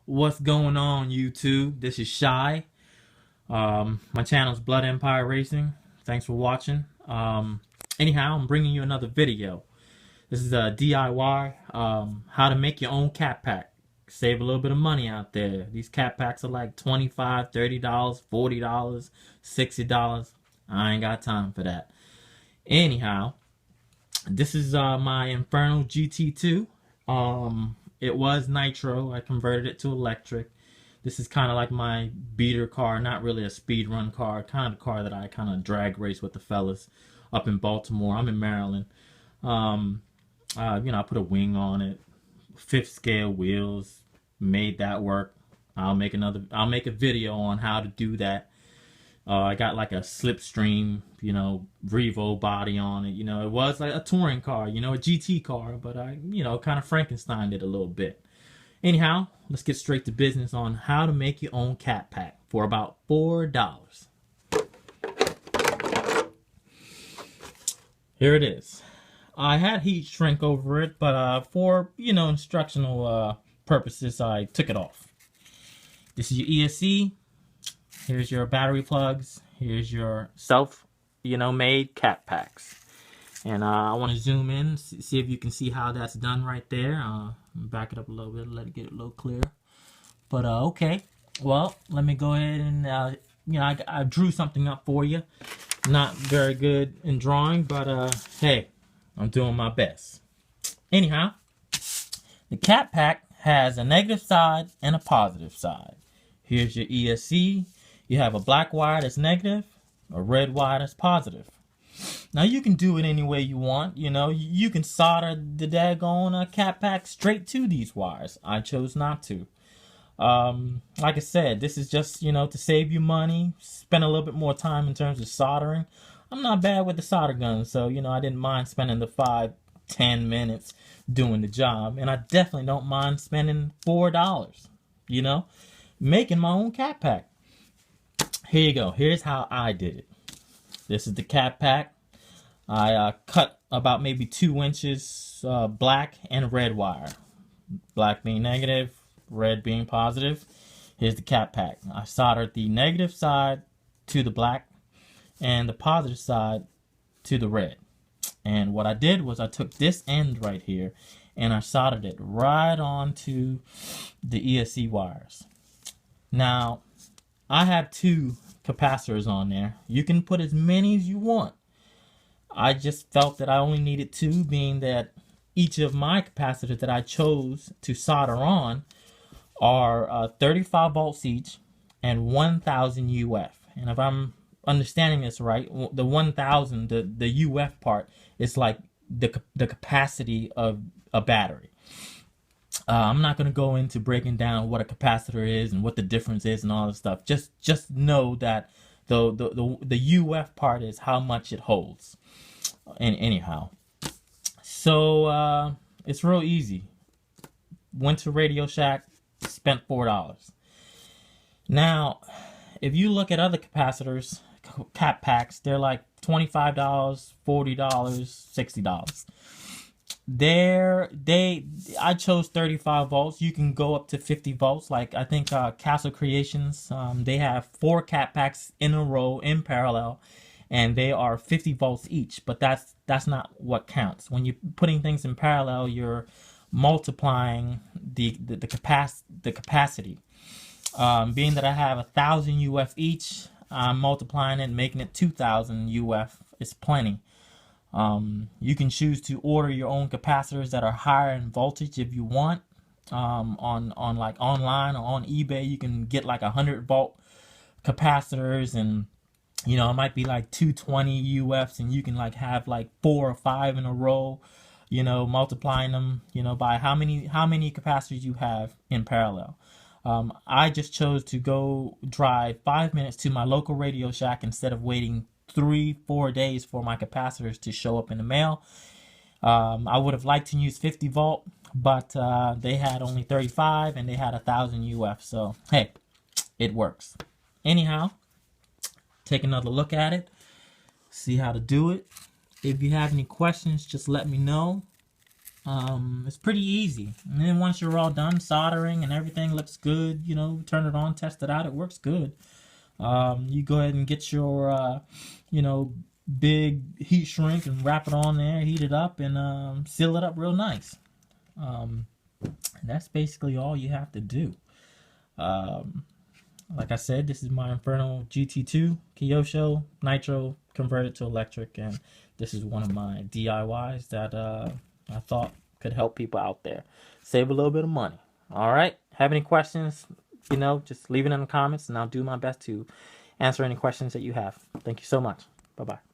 What's going on, YouTube? This is Shy. My channel is Blood Empire Racing. Thanks for watching. Anyhow, I'm bringing you another video. This is a DIY, how to make your own cap pack. Save a little bit of money out there. These cap packs are like $25, $30, $40, $60. I ain't got time for that. Anyhow, this is my Inferno GT2. It was nitro. I converted it to electric. This is kind of like my beater car, not really a speed run car, kind of the car that I kind of drag race with the fellas up in Baltimore. I'm in Maryland. I put a wing on it, 5th scale wheels, made that work. I'll make a video on how to do that. I got like a slipstream, Revo body on it. It was like a touring car, a GT car, but I, kind of Frankensteined it a little bit. Anyhow, let's get straight to business on how to make your own cap pack for about $4. Here it is. I had heat shrink over it, but for, instructional purposes, I took it off. This is your ESC. Here's your battery plugs. Here's your made cap packs. And I want to zoom in, see if you can see how that's done right there. Back it up a little bit, let it get a little clearer. But okay, well, let me go ahead and I drew something up for you. Not very good in drawing, but hey, I'm doing my best. Anyhow, the cap pack has a negative side and a positive side. Here's your ESC. You have a black wire that's negative, a red wire that's positive. Now you can do it any way you want. You can solder the daggone cap pack straight to these wires. I chose not to. Like I said, this is just, to save you money, spend a little bit more time in terms of soldering. I'm not bad with the solder gun, so, I didn't mind spending the 5-10 minutes doing the job. And I definitely don't mind spending $4, making my own cap pack. Here you go. Here's how I did it. This is the cap pack. I cut about maybe 2 inches black and red wire. Black being negative, red being positive. Here's the cap pack. I soldered the negative side to the black and the positive side to the red. And what I did was I took this end right here and I soldered it right onto the ESC wires. Now, I have 2 capacitors on there. You can put as many as you want. I just felt that I only needed 2, being that each of my capacitors that I chose to solder on are 35 volts each and 1000 UF. And if I'm understanding this right, the 1000, the UF part is like the capacity of a battery. I'm not going to go into breaking down what a capacitor is and what the difference is and all this stuff. Just know that the UF part is how much it holds. And anyhow, so it's real easy. Went to Radio Shack, spent $4. Now, if you look at other capacitors, cap packs, they're like $25, $40, $60. I chose 35 volts. You can go up to 50 volts. Like I think Castle Creations, they have 4 cap packs in a row in parallel, and they are 50 volts each. But that's not what counts. When you're putting things in parallel, you're multiplying the capacity. Being that I have 1000 UF each, I'm multiplying it and making it 2000 UF. It's plenty. You can choose to order your own capacitors that are higher in voltage if you want. On like online or on eBay, you can get like 100 volt capacitors, and it might be like 220 UFs, and you can like have like 4 or 5 in a row, multiplying them, by how many capacitors you have in parallel. I just chose to go drive 5 minutes to my local Radio Shack instead of waiting 3-4 days for my capacitors to show up in the mail. I would have liked to use 50 volt, but they had only 35 and they had 1000 UF. So hey, it works. Anyhow, take another look at it, see how to do it. If you have any questions, just let me know. It's pretty easy. And then once you're all done soldering and everything looks good, you know, turn it on, test it out, it works good. You go ahead and get your, you know, big heat shrink and wrap it on there, heat it up, and seal it up real nice. And that's basically all you have to do. Like I said, this is my Inferno GT2 Kyosho Nitro converted to electric, and this is one of my DIYs that I thought could help people out there save a little bit of money. All right, have any questions, you know, just leave it in the comments and I'll do my best to answer any questions that you have. Thank you so much. Bye bye.